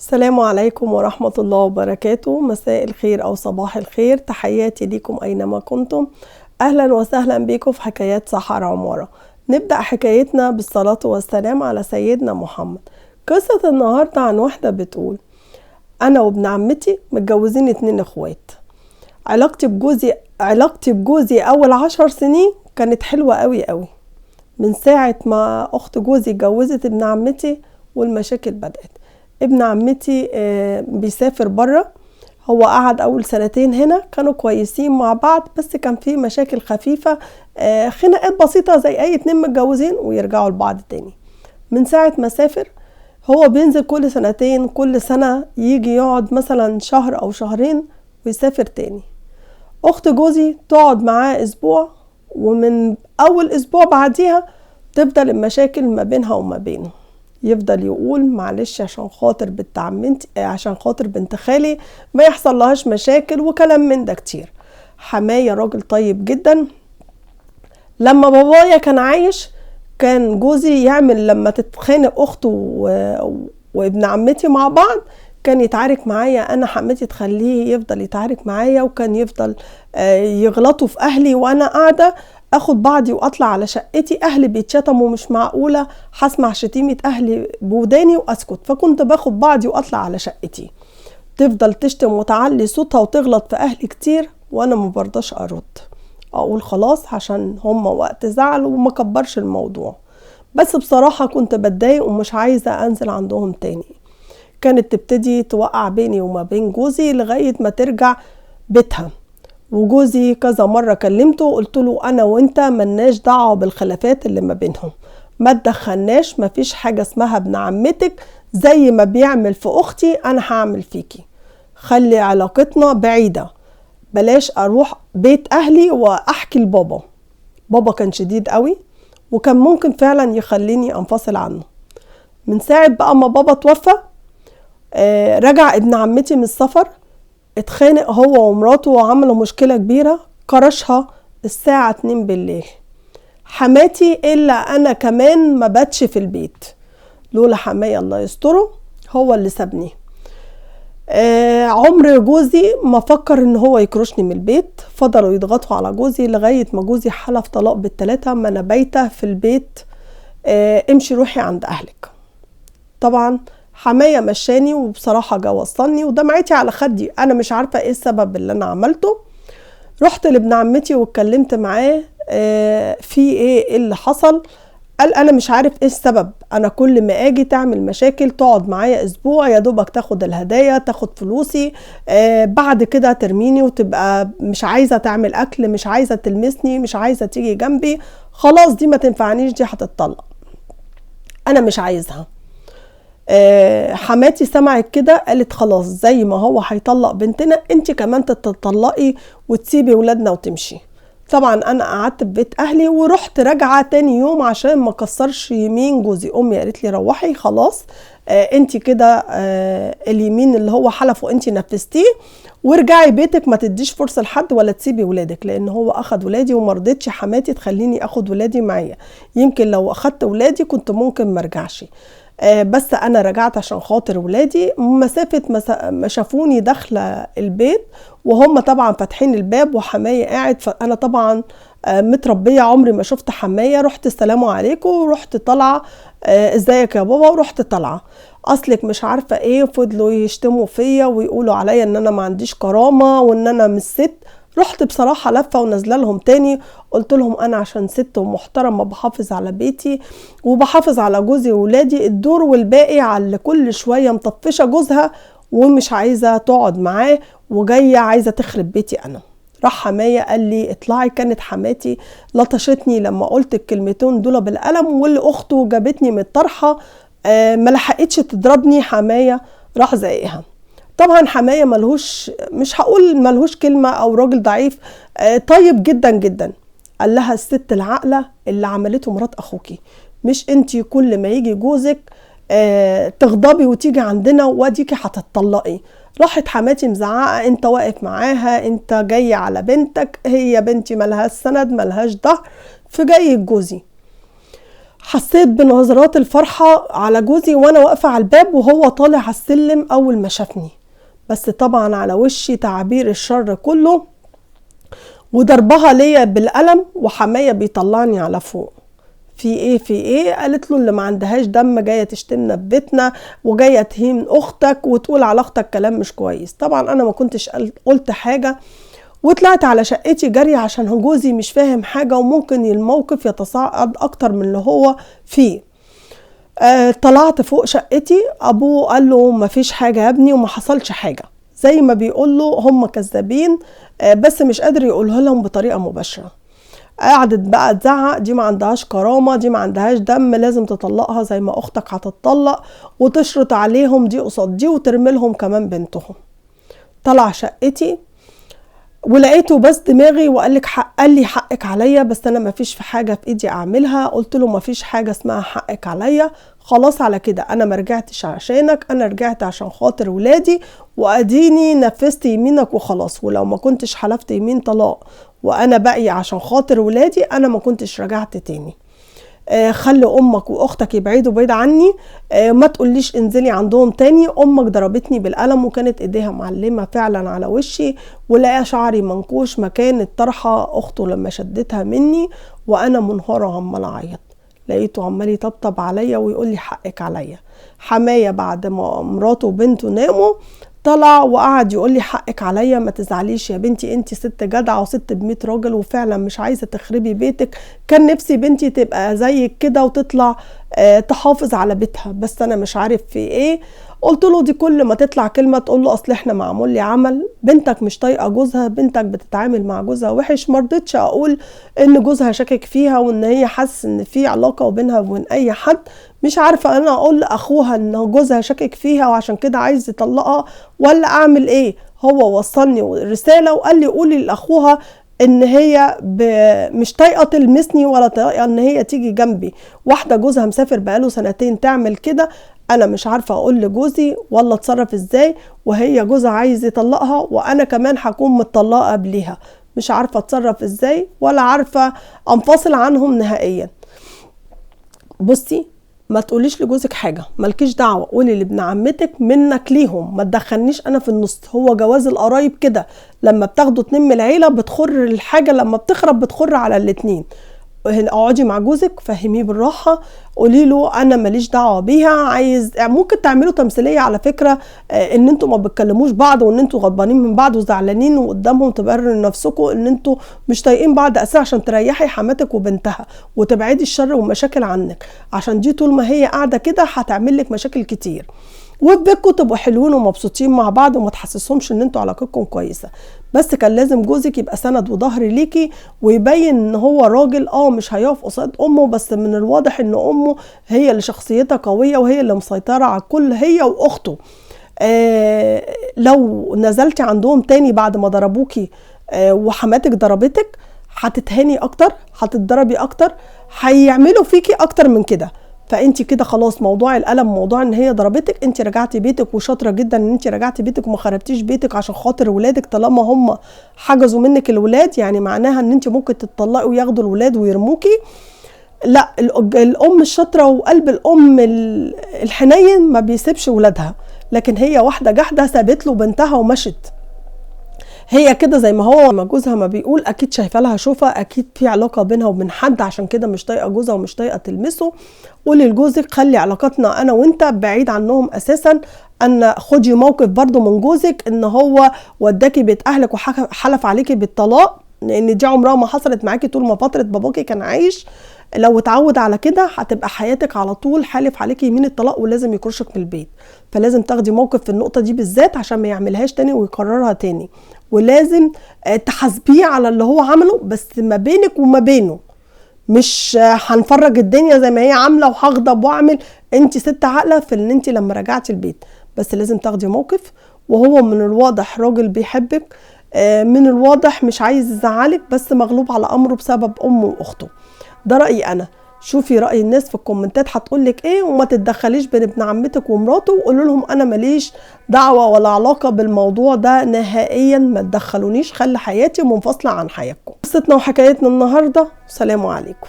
السلام عليكم ورحمة الله وبركاته. مساء الخير أو صباح الخير، تحياتي ليكم أينما كنتم. أهلا وسهلا بكم في حكايات سحر عمارة. نبدأ حكايتنا بالصلاة والسلام على سيدنا محمد. قصة النهاردة عن واحدة بتقول: أنا وابن عمتي متجوزين 2 اخوات. علاقتي بجوزي أول 10 سنين كانت حلوة قوي قوي. من ساعة ما أخت جوزي اتجوزت ابن عمتي والمشاكل بدأت. ابن عمتي بيسافر برا، هو قعد اول 2 سنين هنا، كانوا كويسين مع بعض، بس كان في مشاكل خفيفة، خناقات بسيطة زي اي 2 متجوزين ويرجعوا لبعض تاني. من ساعة ما سافر هو بينزل كل 2 سنين، كل سنة يجي يقعد مثلا شهر او شهرين ويسافر تاني. اخت جوزي تقعد معاه اسبوع، ومن اول اسبوع بعديها تفضل المشاكل ما بينها وما بينه. يفضل يقول: معلش عشان خاطر بنت عمتي، عشان خاطر بنت خالي ما يحصل لهاش مشاكل، وكلام من ده كتير. حماية راجل طيب جدا. لما بابايا كان عايش كان جوزي يعمل لما تتخانق اخته وابن عمتي مع بعض كان يتعارك معايا انا، حماتي تخليه يفضل يتعارك معايا، وكان يفضل يغلطوا في اهلي وانا قاعده اخد بعضي واطلع على شقتي. اهلي بيتشتموا، مش معقوله هسمع شتيمه اهلي بوداني واسكت، فكنت باخد بعضي واطلع على شقتي. تفضل تشتم وتعلي صوتها وتغلط في اهلي كتير، وانا ما برضاش ارد، اقول خلاص عشان هم وقت زعل وما كبرش الموضوع. بس بصراحه كنت بتضايق ومش عايزه انزل عندهم تاني. كانت تبتدي توقع بيني وما بين جوزي لغايه ما ترجع بيتها. وجوزي كذا مرة كلمته قلت له: أنا وإنت ملناش دعوة بالخلافات اللي ما بينهم، ما تدخلناش، مفيش حاجة اسمها ابن عمتك، زي ما بيعمل في أختي أنا هعمل فيكي. خلي علاقتنا بعيدة، بلاش أروح بيت أهلي وأحكي لبابا. بابا كان شديد قوي، وكان ممكن فعلا يخليني أنفصل عنه. من ساعة بقى ما بابا توفى، رجع ابن عمتي من السفر، اتخانق هو ومراته وعملوا مشكلة كبيرة، كرشها الساعة 2 بالليل. حماتي إلا أنا كمان ما باتش في البيت، لولا حماية الله يستره هو اللي سابني. عمر جوزي ما فكر ان هو يكرشني من البيت. فضلوا يضغطوا على جوزي لغاية ما جوزي حلف طلاق بال3: ما انا بايته في البيت، امشي روحي عند اهلك. طبعا حماية مشاني، وبصراحة جا وصلني ودمعتي على خدي، انا مش عارفة ايه السبب اللي انا عملته. رحت لابن عمتي واتكلمت معاه، في ايه اللي حصل. قال: انا مش عارف ايه السبب، انا كل ما اجي تعمل مشاكل تقعد معايا اسبوع، يا دوبك تاخد الهدايا، تاخد فلوسي، بعد كده ترميني وتبقى مش عايزة تعمل اكل، مش عايزة تلمسني، مش عايزة تيجي جنبي، خلاص دي ما تنفعنيش، دي هتتطلق، انا مش عايزها. حماتي سمعت كده قالت: خلاص زي ما هو هيطلق بنتنا انت كمان تتطلقي وتسيبي ولادنا وتمشي. طبعا انا قعدت في بيت اهلي، ورحت راجعه تاني يوم عشان ما كسرش يمين جوزي. امي قالت لي: روحي خلاص، انت كده اليمين اللي هو حلفه انت نفذتيه، وارجعي بيتك، ما تديش فرصه لحد ولا تسيبي ولادك، لان هو اخد ولادي وما رضتش حماتي تخليني اخد ولادي معايا. يمكن لو اخدت ولادي كنت ممكن ما ارجعش، بس انا رجعت عشان خاطر ولادي. مسافة ما شافوني داخله البيت وهم طبعا فاتحين الباب وحماية قاعد، فانا طبعا متربية عمري ما شفت حماية. رحت السلام عليكم، ورحت طالعة ازيك يا بابا، ورحت طالعة اصلك مش عارفة ايه. فضلوا يشتموا فيا ويقولوا عليا ان انا ما عنديش كرامة وان انا مش ست. رحت بصراحة لفة ونزله لهم تاني، قلت لهم: انا عشان ست ومحترمة بحافظ على بيتي وبحافظ على جوزي وولادي، الدور والباقي على كل شوية مطفشة جوزها ومش عايزة تقعد معاه وجاية عايزة تخرب بيتي انا. راح حماية قال لي: اطلعي. كانت حماتي لطشتني لما قلت الكلمتين دول بالقلم، واللي اخته جابتني من الطرحة، ما لحقتش تضربني. حماية راح زقها. طبعا حماية ملهوش، مش هقول ملهوش كلمة او راجل ضعيف، طيب جدا جدا. قال لها: الست العاقلة اللي عملته مرات اخوكي، مش انتي كل ما يجي جوزك تغضبي وتيجي عندنا واديكي هتطلقي. راحت حماتي مزعقة: انت واقف معاها، انت جاي على بنتك، هي بنتي ملهاش سند ملهاش ظهر في جاي جوزي. حسيت بنظرات الفرحة على جوزي وانا واقفة على الباب وهو طالع على السلم اول ما شافني، بس طبعا على وشي تعابير الشر كله وضربها ليا بالقلم وحماية بيطلعني على فوق. في ايه في ايه؟ قالت له اللي ما عندهاش دم جايه تشتمنا في بيتنا وجايه تهين اختك وتقول على اختك كلام مش كويس. طبعا انا ما كنتش قلت حاجه وطلعت على شقتي جري عشان جوزي مش فاهم حاجه وممكن الموقف يتصاعد اكتر من اللي هو فيه. طلعت فوق شقتي، ابوه قال له ما فيش حاجه يا ابني وما حصلش حاجه، زي ما بيقول له هم كذابين، بس مش قادر يقولها لهم بطريقه مباشره. قعدت بقى تزعق دي ما عندهاش كرامة، دي ما عندهاش دم، لازم تطلقها زي ما اختك هتطلق، وتشرط عليهم دي قصاد دي وترمي لهم كمان بنتهم. طلع شقتي ولقيته بس دماغي وقال لي حقك عليا، بس انا ما فيش في حاجة في ايدي اعملها. قلت له ما فيش حاجة اسمها حقك عليا، خلاص على كده انا ما رجعتش عشانك، انا رجعت عشان خاطر ولادي واديني نفذت يمينك وخلاص، ولو ما كنتش حلفت يمين طلاق وانا باقي عشان خاطر ولادي انا ما كنتش رجعت تاني. خلي امك واختك يبعدوا بعيد عني، ما تقوليش انزلي عندهم تاني. امك ضربتني بالقلم وكانت ايديها معلمه فعلا على وشي، ولقى شعري منكوش مكان الطرحه اخته لما شدتها مني وانا منهاره عمال اعيط. لقيته عمال يطبطب عليا ويقول لي حقك عليا. حمايه بعد ما مراته وبنته ناموا طلع وقعد يقول لي حقك عليا، ما تزعليش يا بنتي، انتي ست جدعه وست ب100 راجل وفعلا مش عايزه تخربي بيتك، كان نفسي بنتي تبقى زيك كده وتطلع تحافظ على بيتها، بس انا مش عارف في ايه. قلت له دي كل ما تطلع كلمه تقول له اصل احنا معمول لي عمل، بنتك مش طايقه جوزها، بنتك بتتعامل مع جوزها وحش. ما رضيتش اقول ان جوزها شاكك فيها وان هي حاسه ان في علاقه وبينها وبين اي حد. مش عارفه انا اقول لاخوها ان جوزها شاكك فيها وعشان كده عايز يطلقها ولا اعمل ايه. هو وصلني رساله وقال لي قولي لاخوها ان هي مش طايقه تلمسني ولا طايقه ان هي تيجي جنبي. واحده جوزها مسافر بقاله 2 تعمل كده؟ انا مش عارفه اقول لجوزي ولا اتصرف ازاي، وهي جوزها عايز يطلقها وانا كمان هكون متطلقه قبليها. مش عارفه اتصرف ازاي ولا عارفه انفصل عنهم نهائيا. بصي ما تقوليش لجوزك حاجه، مالكيش دعوه، قولي لابن عمتك منك ليهم، ما تدخلنيش انا في النص. هو جواز القرايب كده، لما بتاخدوا 2 من العيله بتخر الحاجه، لما بتخرب بتخر على الاتنين. اقعدي مع جوزك فهميه بالراحه، قولي له انا ماليش دعوه بيها. عايز ممكن تعملوا تمثيليه على فكره، ان انتوا ما بتكلموش بعض وان انتوا غضبانين من بعض وزعلانين، وقدامهم تبرروا نفسكم ان انتوا مش طايقين بعض اساسا عشان تريحي حماتك وبنتها وتبعدي الشر والمشاكل عنك، عشان دي طول ما هي قاعده كده هتعمل لك مشاكل كتير. وفي بيتكم تبقوا حلوين ومبسوطين مع بعض وما تحسسهمش ان انتوا علاقتكم كويسه. بس كان لازم جوزك يبقى سند وظهر ليكي ويبين ان هو راجل مش هيقف قصاد امه، بس من الواضح ان امه هي اللي شخصيتها قويه وهي اللي مسيطره على الكل، هي واخته. لو نزلتي عندهم تاني بعد ما ضربوكي وحماتك ضربتك هتتهاني اكتر، هتتضربي اكتر، هيعملوا فيكي اكتر من كده. فانت كده خلاص موضوع الالم، موضوع ان هي ضربتك، انت رجعتي بيتك وشاطره جدا ان انت رجعتي بيتك وما خربتيش بيتك عشان خاطر ولادك. طالما هم حجزوا منك الولاد يعني معناها ان انت ممكن تتطلقي وياخدوا الولاد ويرموكي. لا، الام الشاطره وقلب الام الحنين ما بيسيبش ولادها، لكن هي واحده جحده سابت له بنتها ومشت. هي كده زي ما هو ما جوزها ما بيقول، اكيد شايفه لها شوفه، اكيد في علاقه بينها وبين حد، عشان كده مش طايقه جوزها ومش طايقه تلمسه. قولي لجوزك خلي علاقتنا انا وانت بعيد عنهم اساسا، ان خدي موقف برضو من جوزك ان هو وداكي بيت اهلك وحلف عليكي بالطلاق، لان دي عمرها ما حصلت معاكي طول ما فتره باباكي كان عايش. لو اتعود على كده هتبقى حياتك على طول حالف عليكي يمين الطلاق ولازم يكرشك من البيت. فلازم تاخدي موقف في النقطه دي بالذات عشان ما يعملهاش تاني ويكررها تاني، ولازم تحاسبيه على اللي هو عمله، بس ما بينك وما بينه. مش هنفرج الدنيا زي ما هي عامله وهغضب واعمل. انت ست عاقله في ان انت لما رجعتي البيت، بس لازم تاخدي موقف. وهو من الواضح راجل بيحبك، من الواضح مش عايز يزعلك، بس مغلوب على امره بسبب امه واخته. ده رأيي انا. شوفي رأي الناس في الكومنتات هتقولك ايه، وما تتدخليش بين ابن عمتك ومراته، وقولوا لهم انا ماليش دعوة ولا علاقة بالموضوع ده نهائيا، ما تدخلونيش، خلي حياتي منفصلة عن حياتكم. قصتنا وحكايتنا النهاردة، سلام عليكم.